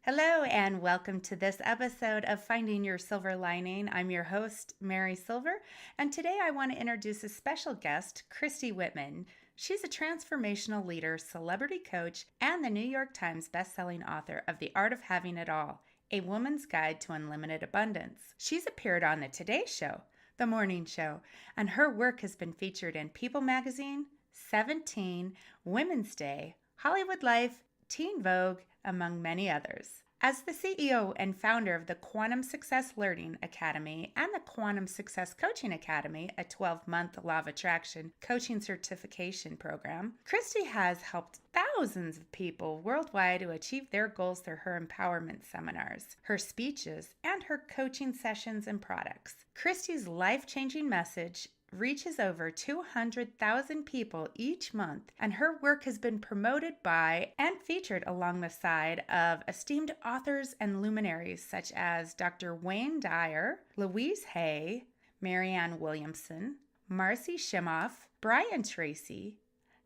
Hello, and welcome to this episode of Finding Your Silver Lining. I'm your host, Mary Silver, and today I want to introduce a special guest, Christy Whitman. She's a transformational leader, celebrity coach, and the New York Times bestselling author of The Art of Having It All, A Woman's Guide to Unlimited Abundance. She's appeared on The Today Show, The Morning Show, and her work has been featured in People Magazine, 17, Women's Day, Hollywood Life, Teen Vogue, among many others. As the CEO and founder of the Quantum Success Learning Academy and the Quantum Success Coaching Academy, a 12-month Law of Attraction coaching certification program, Christy has helped thousands of people worldwide to achieve their goals through her empowerment seminars, her speeches, and her coaching sessions and products. Christy's life-changing message reaches over 200,000 people each month, and her work has been promoted by and featured along the side of esteemed authors and luminaries such as Dr. Wayne Dyer, Louise Hay, Marianne Williamson, Marcy Shimoff, Brian Tracy,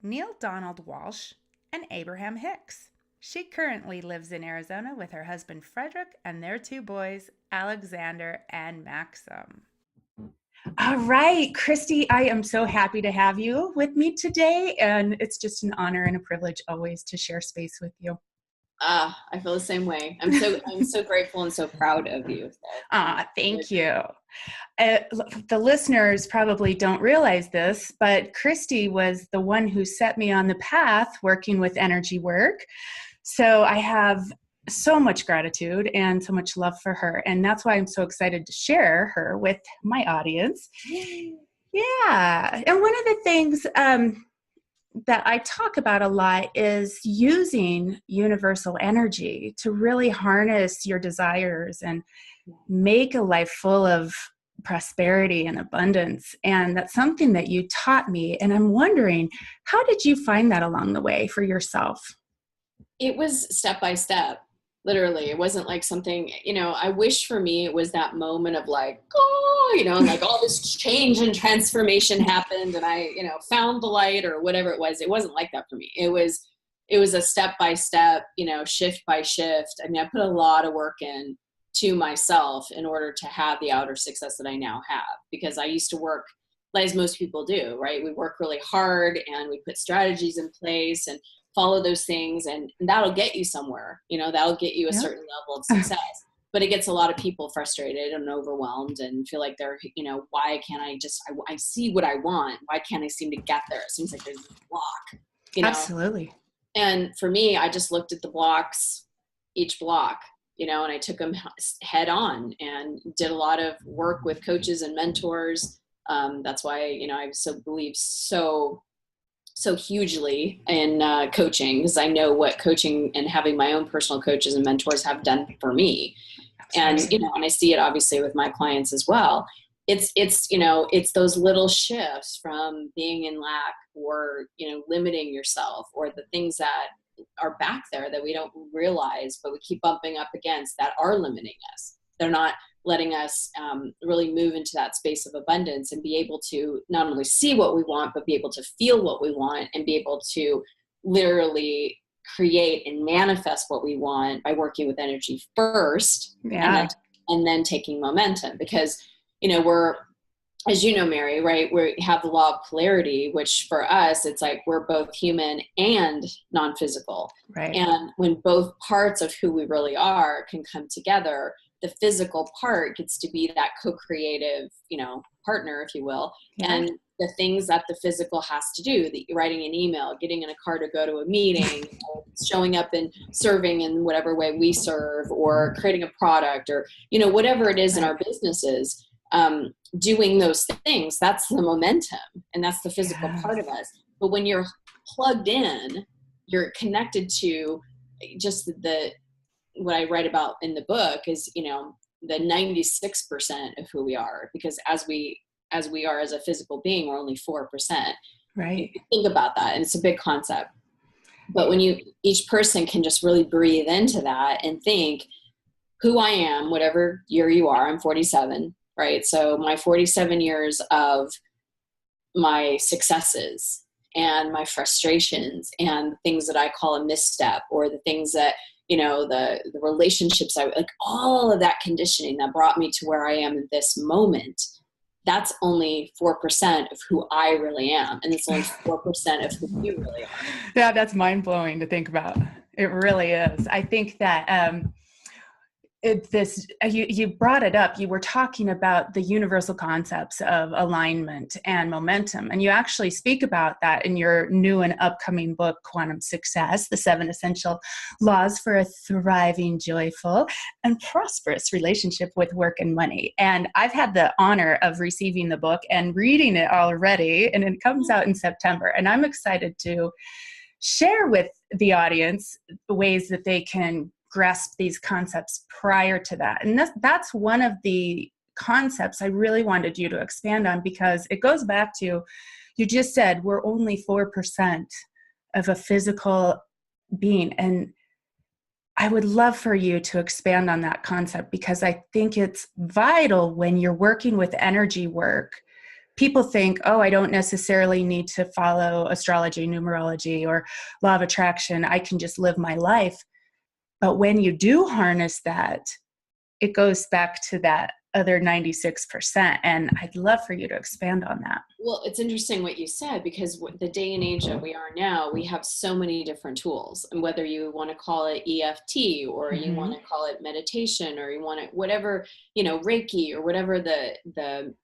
Neil Donald Walsh, and Abraham Hicks. She currently lives in Arizona with her husband Frederick and their two boys, Alexander and Maxim. All right, Christy, I am so happy to have you with me today, and it's just an honor and a privilege always to share space with you. I feel the same way. I'm so grateful and so proud of you. Thank you. The listeners probably don't realize this, but Christy was the one who set me on the path working with energy work. So I have so much gratitude and so much love for her. And that's why I'm so excited to share her with my audience. Yeah. And one of the things that I talk about a lot is using universal energy to really harness your desires and make a life full of prosperity and abundance. And that's something that you taught me. And I'm wondering, how did you find that along the way for yourself? It was step by step. Literally, it wasn't like something, I wish for me it was that moment of like, like all this change and transformation happened and I, found the light or whatever it was. It wasn't like that for me. It was a step by step, shift by shift. I mean, I put a lot of work in to myself in order to have the outer success that I now have, because I used to work as most people do, right? We work really hard and we put strategies in place and follow those things, and that'll get you somewhere, that'll get you a certain level of success. But it gets a lot of people frustrated and overwhelmed and feel like they're, why can't I see what I want. Why can't I seem to get there? It seems like there's a block, Absolutely. And for me, I just looked at the blocks, each block, and I took them head on and did a lot of work with coaches and mentors. That's why, I believe so hugely in coaching, because I know what coaching and having my own personal coaches and mentors have done for me. And, and I see it obviously with my clients as well. It's those little shifts from being in lack or, limiting yourself, or the things that are back there that we don't realize, but we keep bumping up against, that are limiting us. They're not letting us really move into that space of abundance and be able to not only see what we want, but be able to feel what we want and be able to literally create and manifest what we want by working with energy first. Yeah. And then taking momentum, because, we're, as you know, Mary, right? We have the law of polarity, which for us, it's like we're both human and non-physical. Right. And when both parts of who we really are can come together, the physical part gets to be that co-creative, partner, if you will. Yeah. And the things that the physical has to do, writing an email, getting in a car to go to a meeting, showing up and serving in whatever way we serve, or creating a product, or, whatever it is in our businesses, doing those things, that's the momentum and that's the physical part of us. But when you're plugged in, you're connected to just what I write about in the book is, the 96% of who we are, because as we are as a physical being, we're only 4%. Right. Think about that. And it's a big concept, but when each person can just really breathe into that and think who I am, whatever year you are, I'm 47, right? So my 47 years of my successes and my frustrations and things that I call a misstep, or the things that, the relationships, like all of that conditioning that brought me to where I am in this moment. That's only 4% of who I really am. And it's only 4% of who you really are. Yeah, that's mind blowing to think about. It really is. I think that you brought it up. You were talking about the universal concepts of alignment and momentum, and you actually speak about that in your new and upcoming book, Quantum Success: The 7 Essential Laws for a Thriving, Joyful, and Prosperous Relationship with Work and Money. And I've had the honor of receiving the book and reading it already, and it comes out in September. And I'm excited to share with the audience the ways that they can grasp these concepts prior to that. And that's one of the concepts I really wanted you to expand on, because it goes back to, you just said we're only 4% of a physical being. And I would love for you to expand on that concept, because I think it's vital when you're working with energy work. People think, oh, I don't necessarily need to follow astrology, numerology, or law of attraction. I can just live my life. But when you do harness that, it goes back to that other 96%. And I'd love for you to expand on that. Well, it's interesting what you said, because the day and age that we are now, we have so many different tools. And whether you want to call it EFT, or you want to call it meditation, or you want to, whatever, Reiki, or whatever the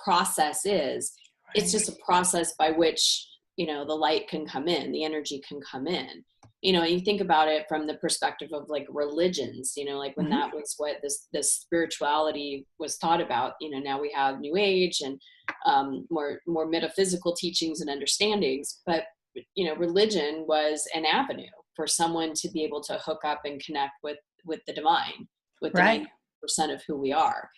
process is, right. It's just a process by which, the light can come in, the energy can come in. You think about it from the perspective of like religions, like when that was what this spirituality was thought about, now we have New Age and more metaphysical teachings and understandings. But, religion was an avenue for someone to be able to hook up and connect with the divine, with the right. 90% of who we are.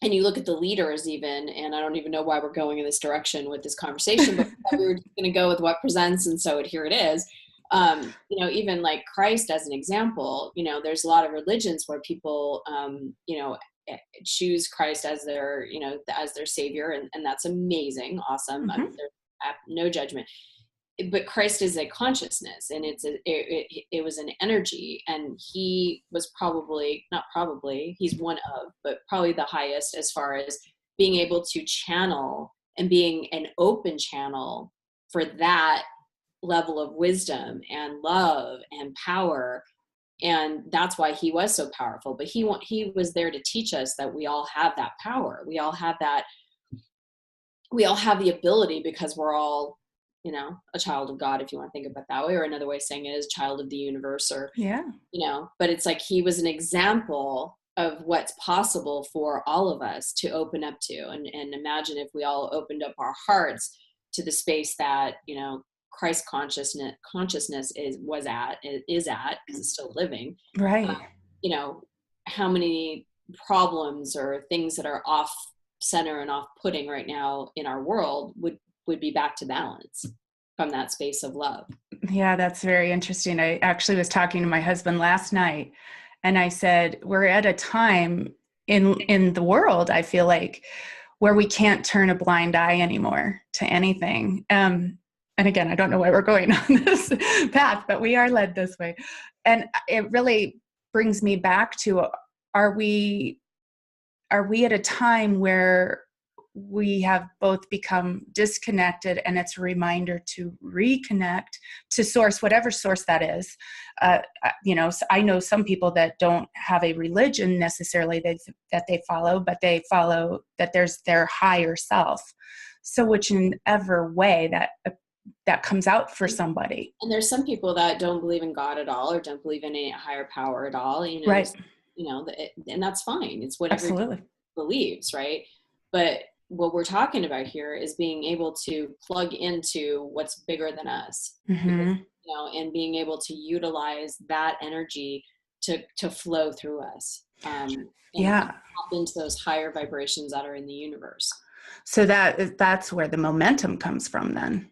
And you look at the leaders even, and I don't even know why we're going in this direction with this conversation, but we were just going to go with what presents. And so here it is. Even like Christ as an example, there's a lot of religions where people, choose Christ as their, as their savior. And that's amazing. Awesome. There's no judgment. But Christ is a consciousness, and it was an energy, and he was he's one of, but probably the highest as far as being able to channel and being an open channel for that level of wisdom and love and power. And that's why he was so powerful. But he was there to teach us that we all have that power. We all have the ability, because we're all, a child of God, if you want to think about it that way, or another way of saying it is child of the universe, or, but it's like he was an example of what's possible for all of us to open up to. And imagine if we all opened up our hearts to the space that, Christ consciousness is at, because it's still living. Right. How many problems or things that are off center and off putting right now in our world would be back to balance from that space of love. Yeah, that's very interesting. I actually was talking to my husband last night, and I said, we're at a time in the world, I feel like, where we can't turn a blind eye anymore to anything. And again, I don't know why we're going on this path, but we are led this way. And it really brings me back to, are we at a time where we have both become disconnected, and it's a reminder to reconnect to source, whatever source that is. I know some people that don't have a religion necessarily that they follow, but they follow that there's their higher self. So whichever way that comes out for somebody. And there's some people that don't believe in God at all, or don't believe in a higher power at all, right. And that's fine. It's whatever Absolutely. believes, right? But what we're talking about here is being able to plug into what's bigger than us, because, and being able to utilize that energy to flow through us, and tap into those higher vibrations that are in the universe. So that's where the momentum comes from then.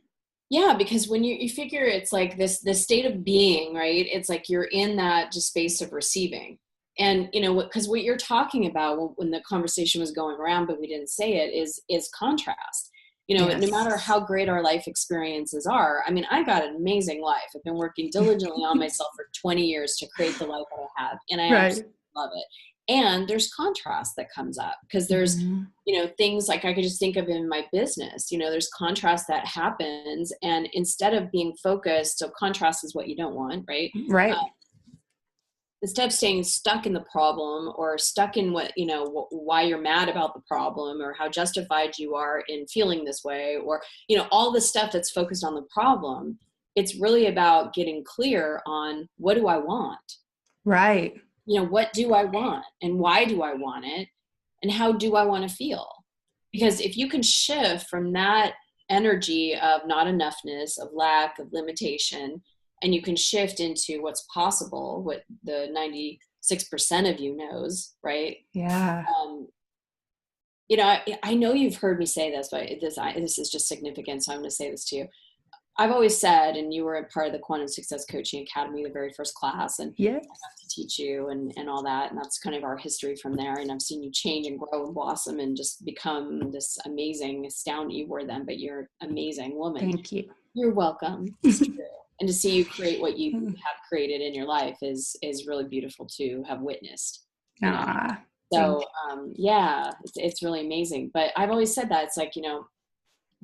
Yeah, because when you figure it's like this state of being, right? It's like you're in that just space of receiving. And, because what you're talking about when the conversation was going around, but we didn't say it, is contrast. no Yes. matter how great our life experiences are, I mean, I got an amazing life. I've been working diligently on myself for 20 years to create the life that I have. And I Right. absolutely love it. And there's contrast that comes up because there's, Mm-hmm. Things like I could just think of in my business, there's contrast that happens. And instead of being focused, so contrast is what you don't want, right? Right. Instead of staying stuck in the problem or stuck in what, why you're mad about the problem or how justified you are in feeling this way, or, all the stuff that's focused on the problem, it's really about getting clear on what do I want? Right. What do I want and why do I want it? And how do I want to feel? Because if you can shift from that energy of not enoughness, of lack, of limitation, and you can shift into what's possible, what the 96% of you knows, right? Yeah. I know you've heard me say this, but this is just significant, so I'm going to say this to you. I've always said, and you were a part of the Quantum Success Coaching Academy, the very first class, and Yes. I got to teach you and all that. And that's kind of our history from there. And I've seen you change and grow and blossom and just become this amazing, astounding, you were then, but you're an amazing woman. Thank you. You're welcome. It's true. And to see you create what you have created in your life is really beautiful to have witnessed. So it's really amazing. But I've always said that it's like,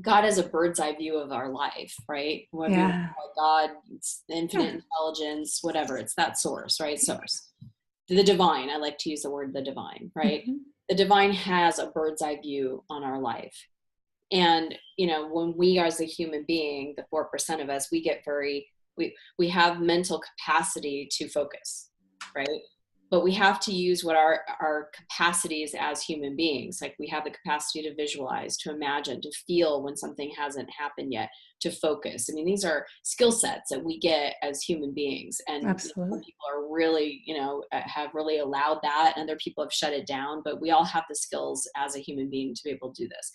God has a bird's eye view of our life, right? Whatever you want to call God, it's infinite intelligence, whatever. It's that source, right? Source. The divine. I like to use the word the divine, right? Mm-hmm. The divine has a bird's eye view on our life. And, when we as a human being, the 4% of us, we get we have mental capacity to focus, right? But we have to use what our capacities as human beings. Like we have the capacity to visualize, to imagine, to feel when something hasn't happened yet, to focus. I mean, these are skill sets that we get as human beings. And absolutely, some people are really, have really allowed that, and other people have shut it down. But we all have the skills as a human being to be able to do this.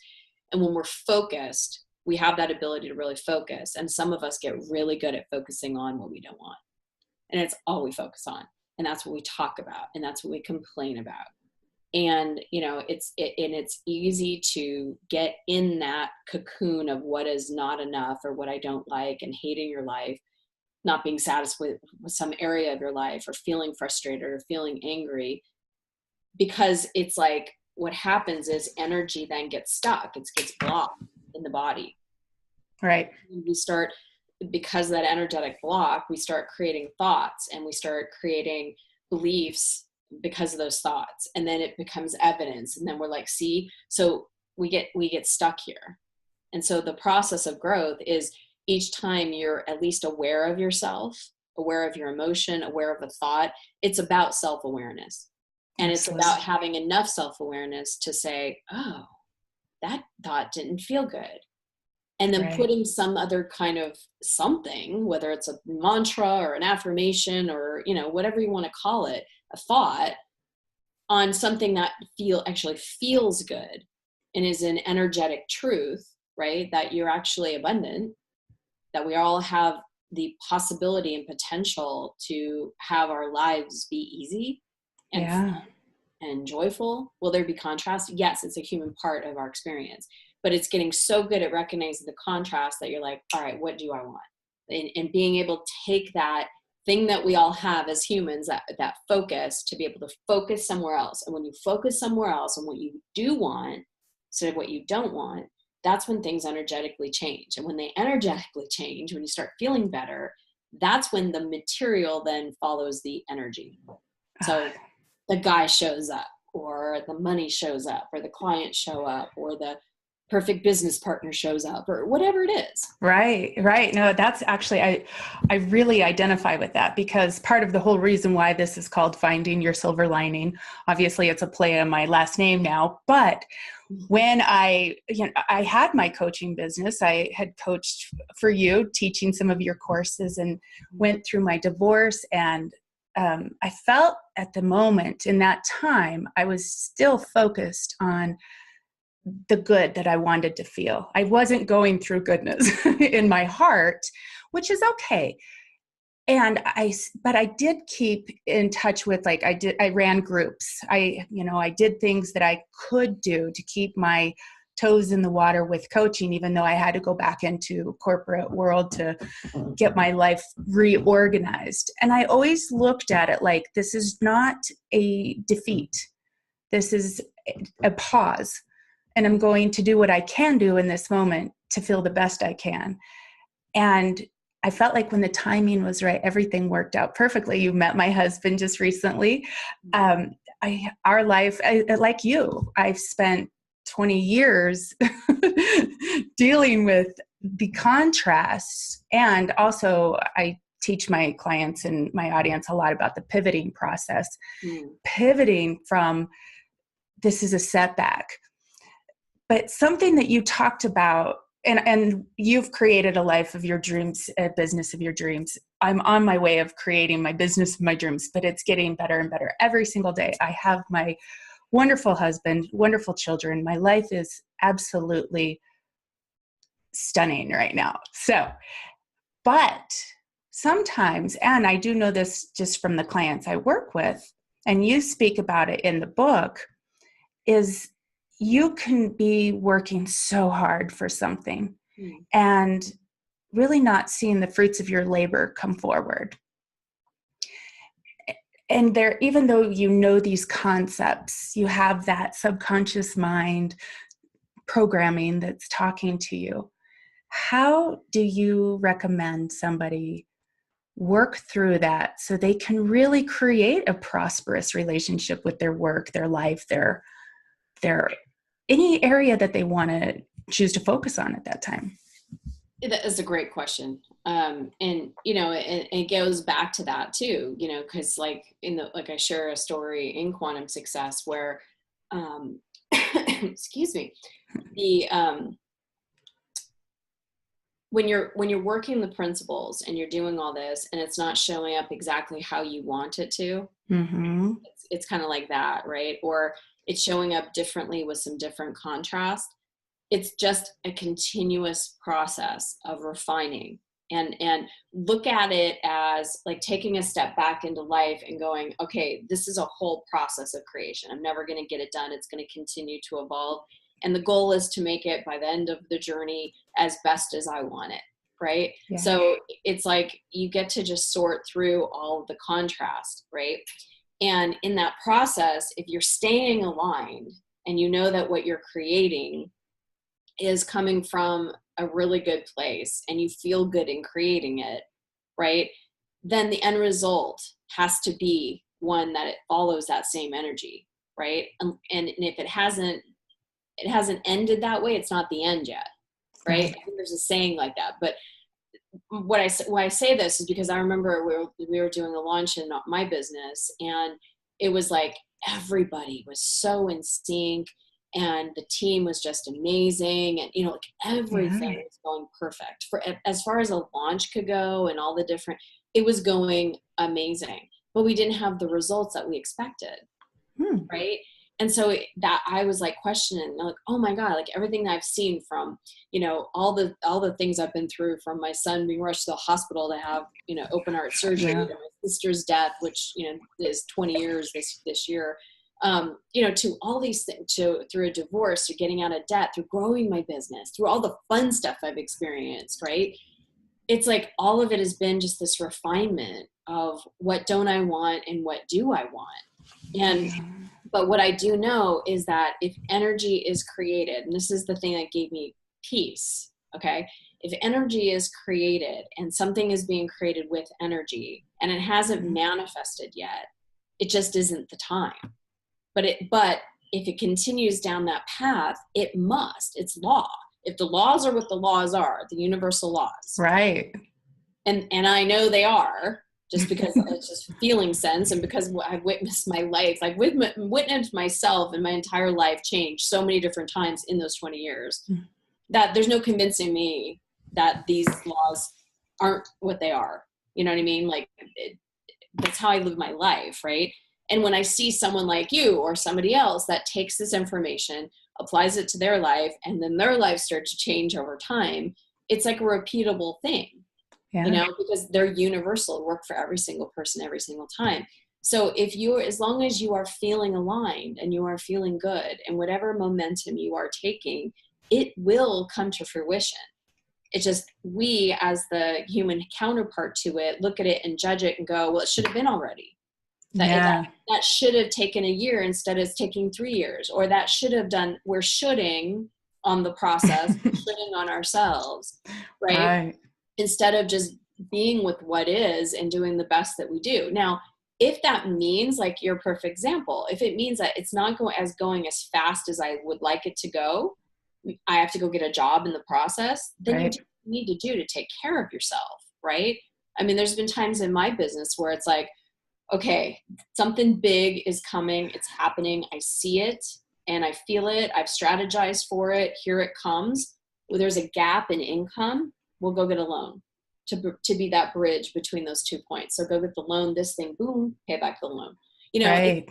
And when we're focused, we have that ability to really focus. And some of us get really good at focusing on what we don't want. And it's all we focus on. And that's what we talk about. And that's what we complain about. And, it's easy to get in that cocoon of what is not enough or what I don't like, and hating your life, not being satisfied with some area of your life, or feeling frustrated or feeling angry, because it's like what happens is energy then gets stuck. It gets blocked in the body. Right. And we start, because of that energetic block, we start creating thoughts, and we start creating beliefs because of those thoughts. And then it becomes evidence. And then we're like, see, so we get stuck here. And so the process of growth is each time you're at least aware of yourself, aware of your emotion, aware of a thought, it's about self-awareness. And Absolutely. It's about having enough self-awareness to say, oh, that thought didn't feel good. And then putting some other kind of something, whether it's a mantra or an affirmation or, whatever you want to call it, a thought, on something that actually feels good and is an energetic truth, right? That you're actually abundant, that we all have the possibility and potential to have our lives be easy and fun and joyful. Will there be contrast? Yes, it's a human part of our experience. But it's getting so good at recognizing the contrast that you're like, all right, what do I want? And being able to take that thing that we all have as humans, that focus, to be able to focus somewhere else. And when you focus somewhere else on what you do want instead of what you don't want, that's when things energetically change. And when they energetically change, when you start feeling better, that's when the material then follows the energy. So the guy shows up, or the money shows up, or the clients show up, or the perfect business partner shows up, or whatever it is. Right. No, that's actually, I really identify with that, because part of the whole reason why this is called Finding Your Silver Lining, obviously it's a play on my last name now, but when I had my coaching business, I had coached for you, teaching some of your courses, and went through my divorce. And I felt at the moment in that time, I was still focused on the good that I wanted to feel. I wasn't going through goodness in my heart, which is okay. But I did keep in touch with, I ran groups. I did things that I could do to keep my toes in the water with coaching, even though I had to go back into corporate world to get my life reorganized. And I always looked at it like, this is not a defeat. This is a pause. And I'm going to do what I can do in this moment to feel the best I can. And I felt like when the timing was right, everything worked out perfectly. You met my husband just recently. Our life, like you, I've spent 20 years dealing with the contrasts. And also I teach my clients and my audience a lot about the pivoting process, pivoting from this is a setback. But something that you talked about, and you've created a life of your dreams, a business of your dreams. I'm on my way of creating my business of my dreams, but it's getting better and better every single day. I have my wonderful husband, wonderful children. My life is absolutely stunning right now. So, but sometimes, and I do know this just from the clients I work with, and you speak about it in the book, is you can be working so hard for something and really not seeing the fruits of your labor come forward. And there, even though you know these concepts, you have that subconscious mind programming that's talking to you. How do you recommend somebody work through that so they can really create a prosperous relationship with their work, their life, their any area that they want to choose to focus on at that time? That is a great question. And, you know, it goes back to that too, you know, cause like I share a story in Quantum Success where, excuse me, when you're working the principles and you're doing all this and it's not showing up exactly how you want it to, it's kind of like that, right? Or it's showing up differently with some different contrast. It's just a continuous process of refining and look at it as like taking a step back into life and going, okay, this is a whole process of creation. I'm never going to get it done. It's going to continue to evolve. And the goal is to make it by the end of the journey as best as I want it. Right. Yeah. So it's like you get to just sort through all of the contrast. Right. And in that process, if you're staying aligned and you know that what you're creating is coming from a really good place and you feel good in creating it, right? Then the end result has to be one that it follows that same energy, right? And if it hasn't ended that way, it's not the end yet, right? I think there's a saying like that. But why I say this is because I remember we were doing a launch in my business and it was like everybody was so in sync and the team was just amazing and, you know, like everything was going perfect for as far as a launch could go and all the different, it was going amazing, but we didn't have the results that we expected. Right. And so that I was like questioning, like, oh my God, like everything that I've seen from, you know, all the things I've been through, from my son being rushed to the hospital to have, you know, open heart surgery, to my sister's death, which, you know, is 20 years this year, you know, to all these things, through a divorce, to getting out of debt, through growing my business, through all the fun stuff I've experienced, right? It's like all of it has been just this refinement of what don't I want and what do I want? And but what I do know is that if energy is created, and this is the thing that gave me peace, okay? If energy is created and something is being created with energy and it hasn't manifested yet, it just isn't the time. But if it continues down that path, it must. It's law. If the laws are what the laws are, the universal laws. Right. And I know they are, just because it's just feeling sense and because I've witnessed my life. I've witnessed myself and my entire life change so many different times in those 20 years that there's no convincing me that these laws aren't what they are. You know what I mean? Like that's how I live my life, right? And when I see someone like you or somebody else that takes this information, applies it to their life, and then their life starts to change over time, it's like a repeatable thing. Yeah. You know, because they're universal, work for every single person, every single time. So as long as you are feeling aligned and you are feeling good and whatever momentum you are taking it will come to fruition. It's just we, as the human counterpart to it, look at it and judge it and go, well, it should have been already. That should have taken a year instead of taking 3 years, or that should have done, we're shoulding on the process, shoulding on ourselves, right? Instead of just being with what is and doing the best that we do. Now, if that means, like your perfect example, if it means that it's not going as fast as I would like it to go, I have to go get a job in the process, then you do what you need to do to take care of yourself, right? I mean, there's been times in my business where it's like, okay, something big is coming, it's happening, I see it and I feel it, I've strategized for it, here it comes. Well, there's a gap in income, we'll go get a loan to be that bridge between those 2 points. So go get the loan, this thing, boom, pay back the loan. You know,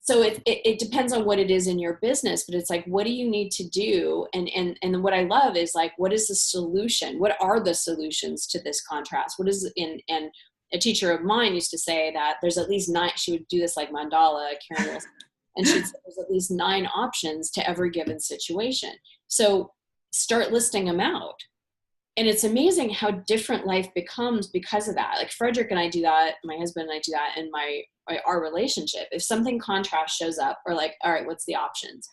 so it depends on what it is in your business, but it's like, what do you need to do? And what I love is like, what is the solution? What are the solutions to this contrast? What is, and a teacher of mine used to say that there's at least 9, she would do this like mandala, Karen Wilson, and she'd say there's at least 9 options to every given situation. So start listing them out. And it's amazing how different life becomes because of that. Like Frederick and I do that, my husband and I do that in our relationship. If something contrast shows up, we're like, all right, what's the options?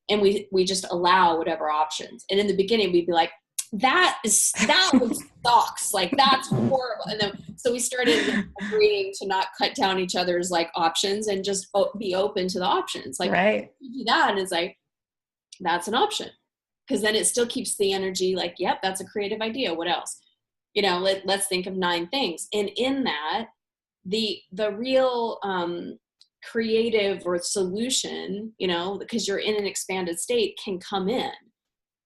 And we just allow whatever options. And in the beginning, we'd be like, that was sucks. Like that's horrible. And then, so we started agreeing to not cut down each other's like options and just be open to the options. Like you do that, and it's like, that's an option. Because then it still keeps the energy like, yep, that's a creative idea. What else? You know, let's think of 9 things. And in that, the real creative or solution, you know, because you're in an expanded state, can come in.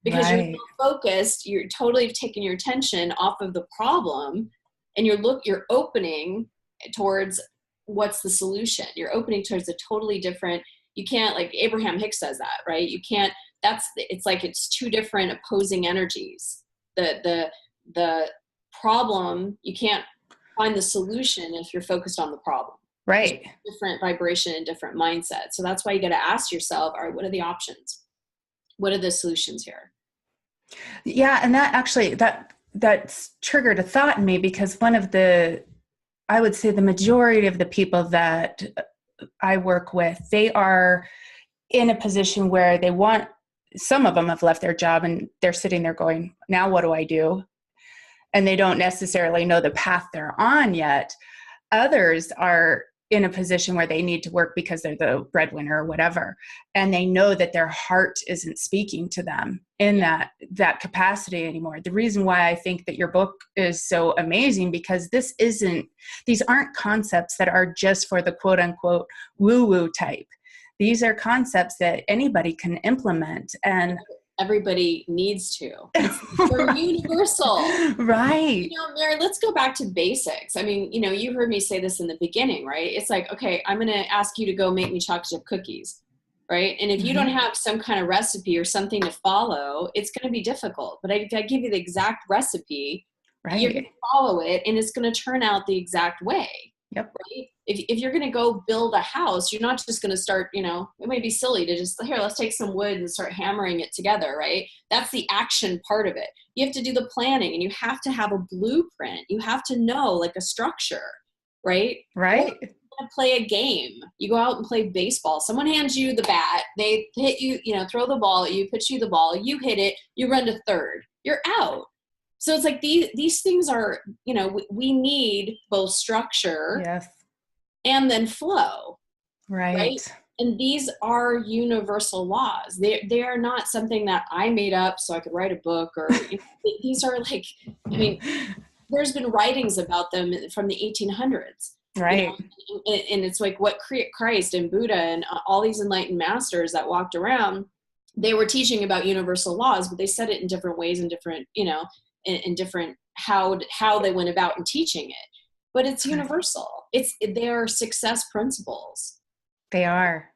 Because you're focused, you're totally taking your attention off of the problem, and you're opening towards what's the solution. You're opening towards a totally different, you can't, like Abraham Hicks says that, right? You can't, it's like it's 2 different opposing energies. The problem, you can't find the solution if you're focused on the problem. Right. Different vibration and different mindset. So that's why you got to ask yourself, all right, what are the options? What are the solutions here? Yeah. And that actually, that's triggered a thought in me, because I would say the majority of the people that I work with, they are in a position where some of them have left their job and they're sitting there going, now what do I do? And they don't necessarily know the path they're on yet. Others are in a position where they need to work because they're the breadwinner or whatever. And they know that their heart isn't speaking to them in that capacity anymore. The reason why I think that your book is so amazing, because these aren't concepts that are just for the quote unquote woo-woo type. These are concepts that anybody can implement, and everybody needs to. They're universal. Right. You know, Mary, let's go back to basics. I mean, you know, you heard me say this in the beginning, right? It's like, okay, I'm going to ask you to go make me chocolate chip cookies, right? And if you don't have some kind of recipe or something to follow, it's going to be difficult. But I give you the exact recipe, you're going to follow it, and it's going to turn out the exact way. Yep. Right? If you're going to go build a house, you're not just going to start, you know, it may be silly to just, here, let's take some wood and start hammering it together, right? That's the action part of it. You have to do the planning, and you have to have a blueprint. You have to know like a structure, right? Right. You want to play a game. You go out and play baseball. Someone hands you the bat. They hit you, you know, throw the ball at you, pitch you the ball. You hit it. You run to third. You're out. So it's like these things are, you know, we need both structure and then flow. Right. And these are universal laws. They are not something that I made up so I could write a book, or these are like, I mean, there's been writings about them from the 1800s. Right. You know? And it's like what Christ and Buddha and all these enlightened masters that walked around, they were teaching about universal laws, but they said it in different ways and different, you know, in different how they went about in teaching it. But it's universal. They are success principles. They are.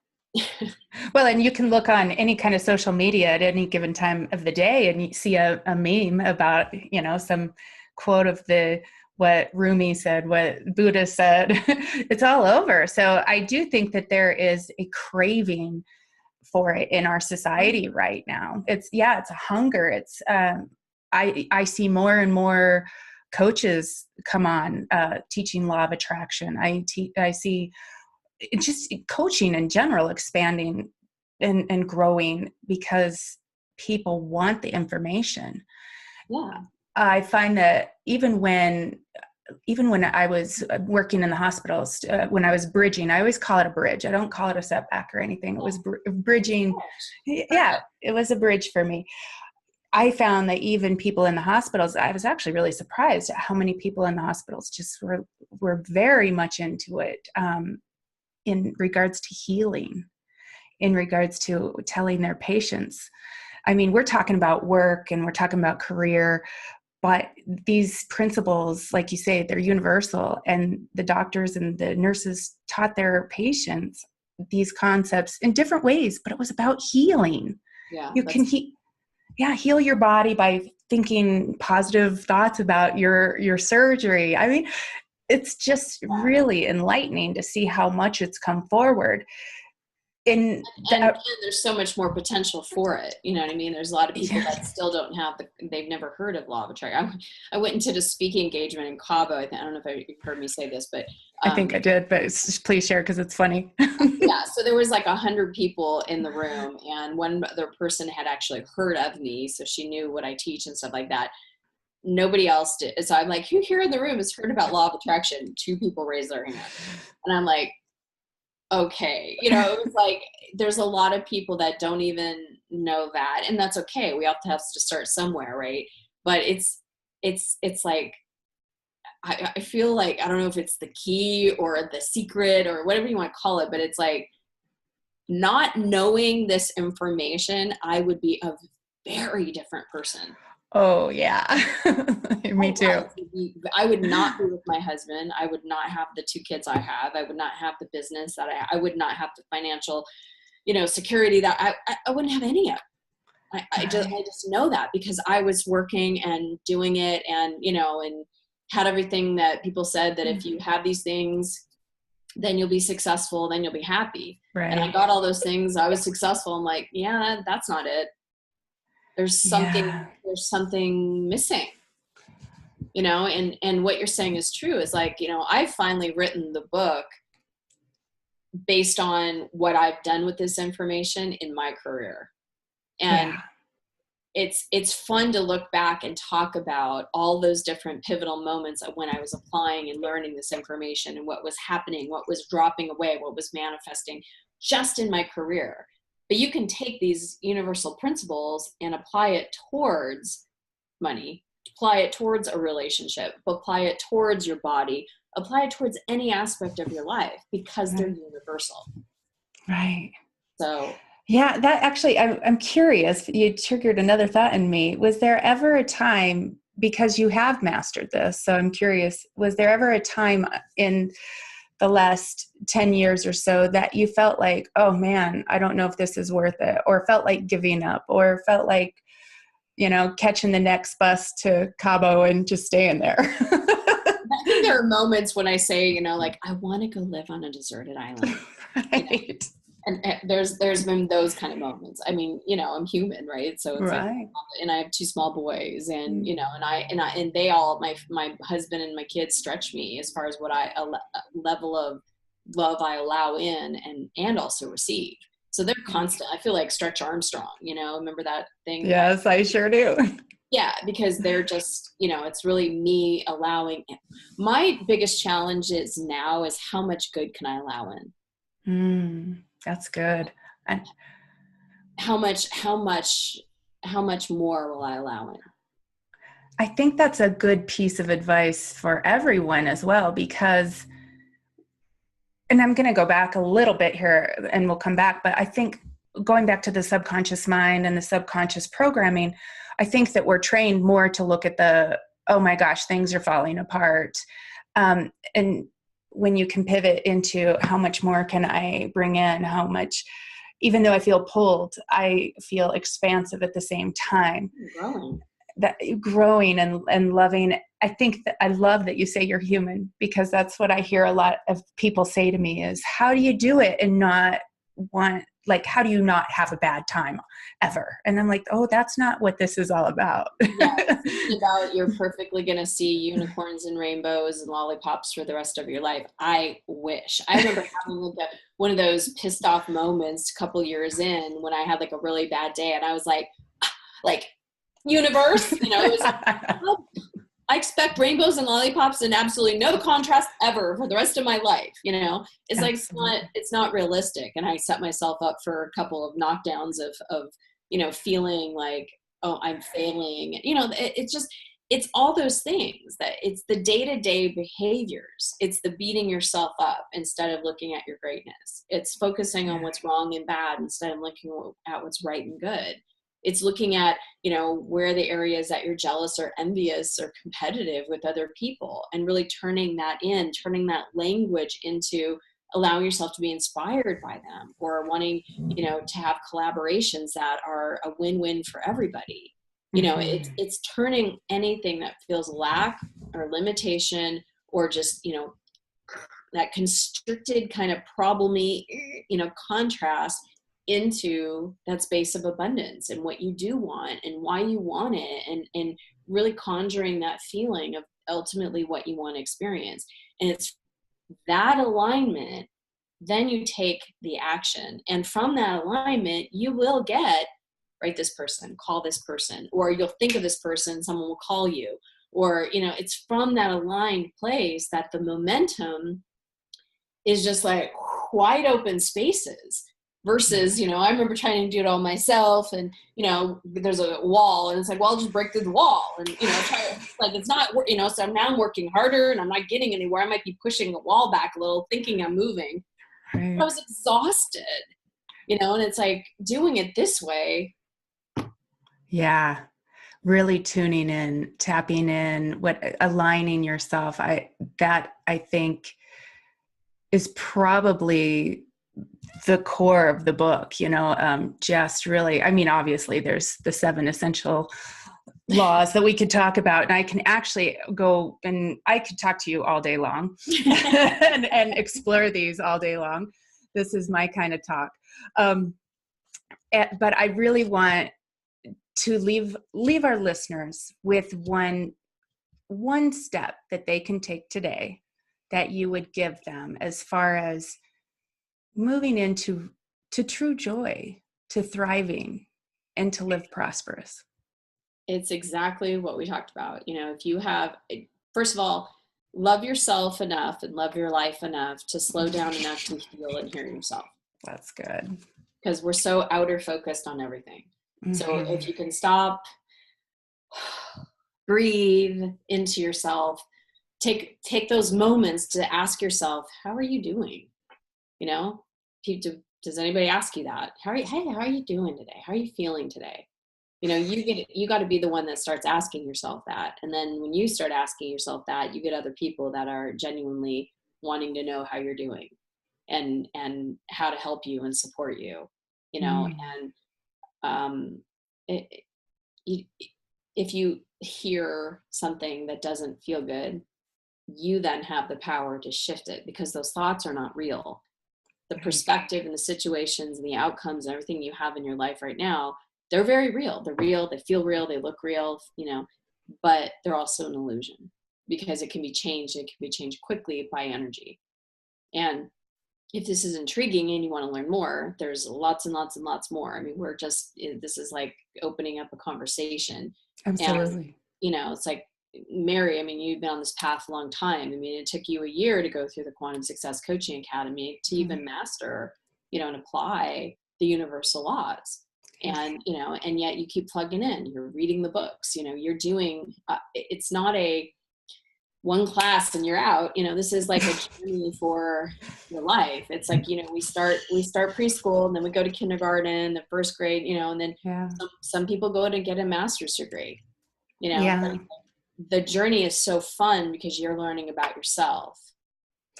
Well, and you can look on any kind of social media at any given time of the day, and you see a meme about, you know, some quote of what Rumi said, what Buddha said. It's all over. So I do think that there is a craving for it in our society right now. It's a hunger. It's, I see more and more coaches come on, teaching law of attraction. I see just coaching in general expanding and growing because people want the information. Yeah. I find that even when I was working in the hospitals, when I was bridging, I always call it a bridge. I don't call it a setback or anything. It was bridging. Yeah, it was a bridge for me. I found that even people in the hospitals, I was actually really surprised at how many people in the hospitals just were very much into it, in regards to healing, in regards to telling their patients. I mean, we're talking about work and we're talking about career, but these principles, like you say, they're universal, and the doctors and the nurses taught their patients these concepts in different ways, but it was about healing. Yeah. You can heal your body by thinking positive thoughts about your surgery. I mean, it's just really enlightening to see how much it's come forward. And there's so much more potential for it. You know what I mean? There's a lot of people that still don't have they've never heard of law of attraction. I went into the speaking engagement in Cabo. I don't know if you've heard me say this, but I think I did, but please share because it's funny. Yeah. So there was like 100 people in the room, and one other person had actually heard of me. So she knew what I teach and stuff like that. Nobody else did. So I'm like, who here in the room has heard about law of attraction? 2 people raised their hand. And I'm like, okay. You know, it was like, there's a lot of people that don't even know that, and that's okay. We have to start somewhere. Right. But it's like, I feel like, I don't know if it's the key or the secret or whatever you want to call it, but it's like, not knowing this information, I would be a very different person. Oh yeah. Me too. I would not be with my husband. I would not have the 2 kids I have. I would not have the business that I would not have the financial, security that I wouldn't have any of. I just know that because I was working and doing it, and, and had everything that people said that if you have these things, then you'll be successful, then you'll be happy. Right. And I got all those things. I was successful. I'm like, yeah, that's not it. There's something missing, and what you're saying is true. Is like, I've finally written the book based on what I've done with this information in my career. And it's fun to look back and talk about all those different pivotal moments of when I was applying and learning this information and what was happening, what was dropping away, what was manifesting just in my career. But you can take these universal principles and apply it towards money, apply it towards a relationship, apply it towards your body, apply it towards any aspect of your life because they're universal. Right. So yeah, that actually, I'm curious, you triggered another thought in me. Was there ever a time, because you have mastered this, so I'm curious, was there ever a time in the last 10 years or so that you felt like, oh man, I don't know if this is worth it, or felt like giving up, or felt like, catching the next bus to Cabo and just staying there? I think there are moments when I say, like, I want to go live on a deserted island. Right. And there's been those kind of moments. I mean, I'm human, right? So it's like, and I have 2 small boys, and and they all, my husband and my kids stretch me as far as what level of love I allow in and also receive. So they're constant. I feel like Stretch Armstrong. Remember that thing? Yes, I sure do. Yeah, because they're just, it's really me allowing. My biggest challenge is now is how much good can I allow in? That's good. And how much more will I allow in? I think that's a good piece of advice for everyone as well, because, and I'm going to go back a little bit here and we'll come back, but I think going back to the subconscious mind and the subconscious programming, I think that we're trained more to look at oh my gosh, things are falling apart. And when you can pivot into how much more can I bring in, how much, even though I feel pulled, I feel expansive at the same time. Growing and loving. I think that I love that you say you're human, because that's what I hear a lot of people say to me is, how do you do it and not want like, how do you not have a bad time ever? And I'm like, oh, that's not what this is all about. Yeah, it's about you're perfectly going to see unicorns and rainbows and lollipops for the rest of your life. I wish. I remember having like one of those pissed off moments a couple years in when I had like a really bad day, and I was like universe, it was like, oh, I expect rainbows and lollipops and absolutely no contrast ever for the rest of my life. It's like, it's not realistic. And I set myself up for a couple of knockdowns of feeling like, oh, I'm failing. It's all those things that it's the day-to-day behaviors. It's the beating yourself up instead of looking at your greatness. It's focusing on what's wrong and bad instead of looking at what's right and good. It's looking at, where the areas that you're jealous or envious or competitive with other people, and really turning that language into allowing yourself to be inspired by them, or wanting, to have collaborations that are a win-win for everybody. It's turning anything that feels lack or limitation or just, that constricted kind of problem-y, contrast into that space of abundance and what you do want and why you want it, and really conjuring that feeling of ultimately what you want to experience. And it's that alignment, then you take the action, and from that alignment you will get, write this person, call this person, or you'll think of this person, someone will call you, or it's from that aligned place that the momentum is just like wide open spaces. Versus, I remember trying to do it all myself, and, there's a wall, and it's like, well, I'll just break through the wall, and, it's not, so now I'm working harder and I'm not getting anywhere. I might be pushing the wall back a little, thinking I'm moving. Right. I was exhausted, and it's like doing it this way. Yeah. Really tuning in, tapping in, aligning yourself. I think is probably the core of the book, just really, obviously there's the 7 essential laws that we could talk about, and I can actually go and I could talk to you all day long and explore these all day long. This is my kind of talk. But I really want to leave our listeners with one step that they can take today that you would give them as far as moving into true joy, to thriving, and to live prosperous. It's exactly what we talked about. If you have, first of all, love yourself enough and love your life enough to slow down enough to feel and hear yourself. That's good. Because we're so outer focused on everything. Mm-hmm. So if you can stop, breathe into yourself, take those moments to ask yourself, how are you doing? Does anybody ask you that? How are you doing today? How are you feeling today? You got to be the one that starts asking yourself that. And then when you start asking yourself that, you get other people that are genuinely wanting to know how you're doing and how to help you and support you, and if you hear something that doesn't feel good, you then have the power to shift it, because those thoughts are not real. The perspective and the situations and the outcomes and everything you have in your life right now, they're very real. They're real. They feel real. They look real, but they're also an illusion, because it can be changed. It can be changed quickly by energy. And if this is intriguing and you want to learn more, there's lots and lots and lots more. This is like opening up a conversation. Absolutely. And, it's like, Mary, you've been on this path a long time. It took you a year to go through the Quantum Success Coaching Academy to even master, and apply the universal laws. And, and yet you keep plugging in, you're reading the books, you're doing, it's not a one class and you're out, this is like a journey for your life. It's like, we start preschool, and then we go to kindergarten, the first grade, and then some people go to get a master's degree, But the journey is so fun because you're learning about yourself.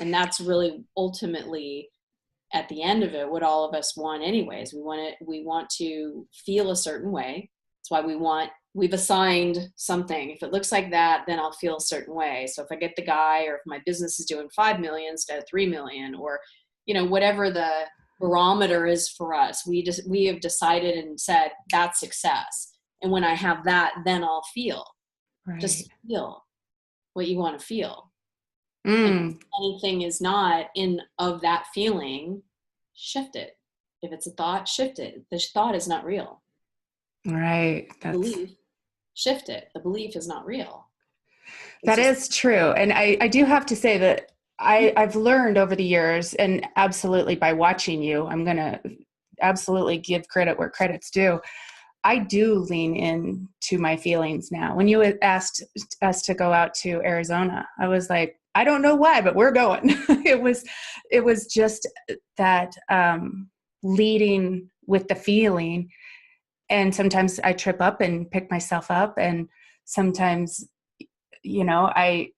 And that's really ultimately at the end of it, what all of us want anyways. We want to feel a certain way. That's why we've assigned something. If it looks like that, then I'll feel a certain way. So if I get the guy, or if my business is doing 5 million instead of 3 million, or, whatever the barometer is for us. We have decided and said that's success. And when I have that, then I'll feel. Right. Just feel what you want to feel. And Mm, if anything is not in of that feeling, shift it. If it's a thought, shift it. The thought is not real. right. Belief, shift it. The belief is not real. It's That just, is true. And I do have to say that I've learned over the years, and absolutely by watching you, I'm going to absolutely give credit where credit's due. I do lean in to my feelings now. When you had asked us to go out to Arizona, I was like, I don't know why, but we're going. it was just that leading with the feeling. And sometimes I trip up and pick myself up, and sometimes, I'm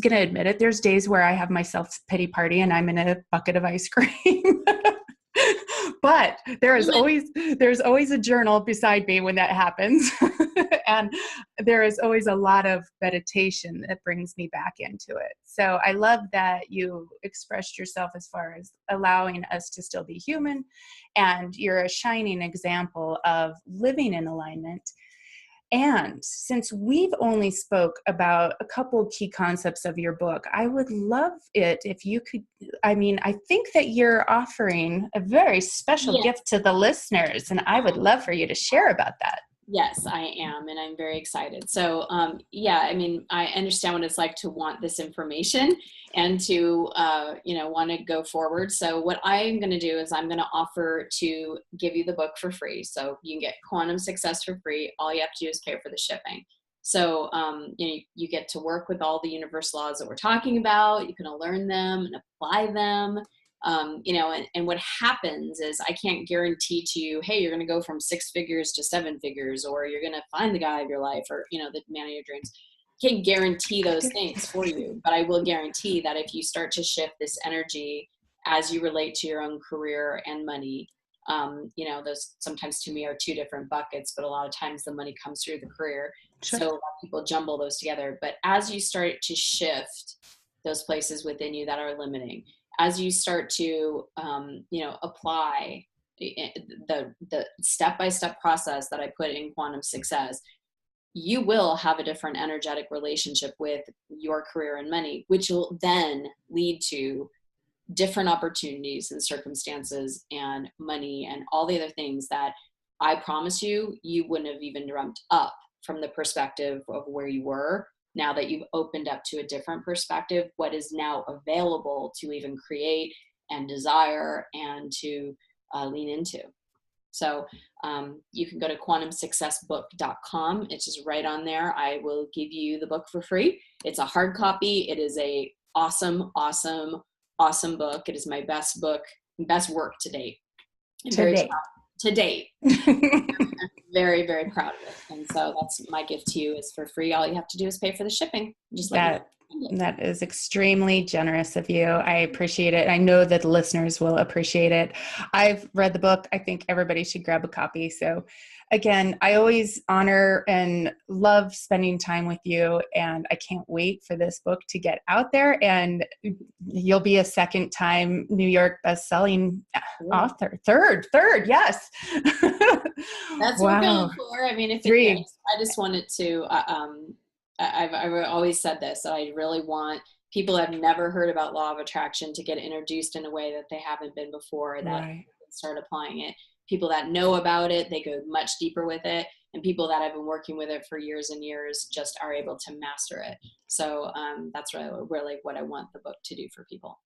gonna admit it. There's days where I have my self pity party and I'm in a bucket of ice cream. But there's always a journal beside me when that happens. And there is always a lot of meditation that brings me back into it. So I love that you expressed yourself as far as allowing us to still be human. And you're a shining example of living in alignment. And since we've only spoke about a couple key concepts of your book, I would love it if you could. I think that you're offering a very special yeah. gift to the listeners, and I would love for you to share about that. Yes, I am, and I'm very excited. So, yeah, I mean, I understand what it's like to want this information and to, want to go forward. So, what I'm going to do is I'm going to offer to give you the book for free. So, you can get Quantum Success for free. All you have to do is pay for the shipping. So, you get to work with all the universal laws that we're talking about. You can learn them and apply them. And what happens is I can't guarantee to you, hey, you're going to go from 6 figures to 7 figures, or you're going to find the guy of your life, or, the man of your dreams. Can't guarantee those things for you, but I will guarantee that if you start to shift this energy as you relate to your own career and money, those sometimes to me are two different buckets, but a lot of times the money comes through the career. Sure. So a lot of people jumble those together. But as you start to shift those places within you that are limiting, as you start to apply the step-by-step process that I put in Quantum Success, you will have a different energetic relationship with your career and money, which will then lead to different opportunities and circumstances and money and all the other things that I promise you wouldn't have even dreamt up from the perspective of where you were. Now that you've opened up to a different perspective, what is now available to even create and desire and to lean into. So you can go to quantumsuccessbook.com. It's just right on there. I will give you the book for free. It's a hard copy. It is a awesome, awesome, awesome book. It is my best book, best work to date. I'm very proud to date. I'm very, very proud of it. And so that's my gift to you, is for free. All you have to do is pay for the shipping. Just let That is extremely generous of you. I appreciate it. I know that the listeners will appreciate it. I've read the book. I think everybody should grab a copy. So again, I always honor and love spending time with you, and I can't wait for this book to get out there, and you'll be a second time New York best-selling author. Third, yes. That's what we're going for. I mean, I just wanted to, I've always said this, that I really want people that have never heard about law of attraction to get introduced in a way that they haven't been before, that start applying it. People that know about it, they go much deeper with it. And people that have been working with it for years and years just are able to master it. So that's really what I want the book to do for people.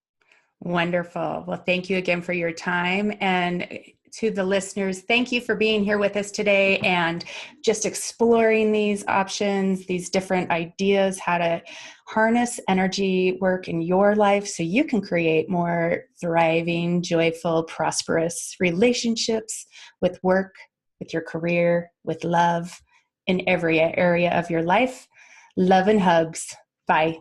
Wonderful. Well, thank you again for your time. And to the listeners, thank you for being here with us today and just exploring these options, these different ideas, how to harness energy work in your life so you can create more thriving, joyful, prosperous relationships with work, with your career, with love in every area of your life. Love and hugs. Bye.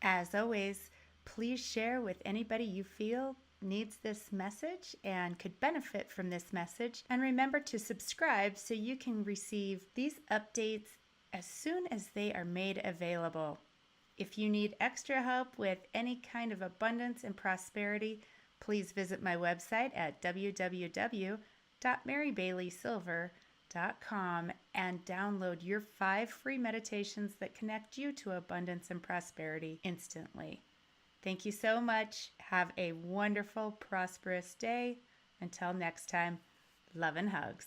As always, please share with anybody you feel needs this message and could benefit from this message. And remember to subscribe so you can receive these updates as soon as they are made available. If you need extra help with any kind of abundance and prosperity, Please visit my website at www.marybaileysilver.com and download your 5 free meditations that connect you to abundance and prosperity instantly. Thank you so much. Have a wonderful, prosperous day. Until next time, love and hugs.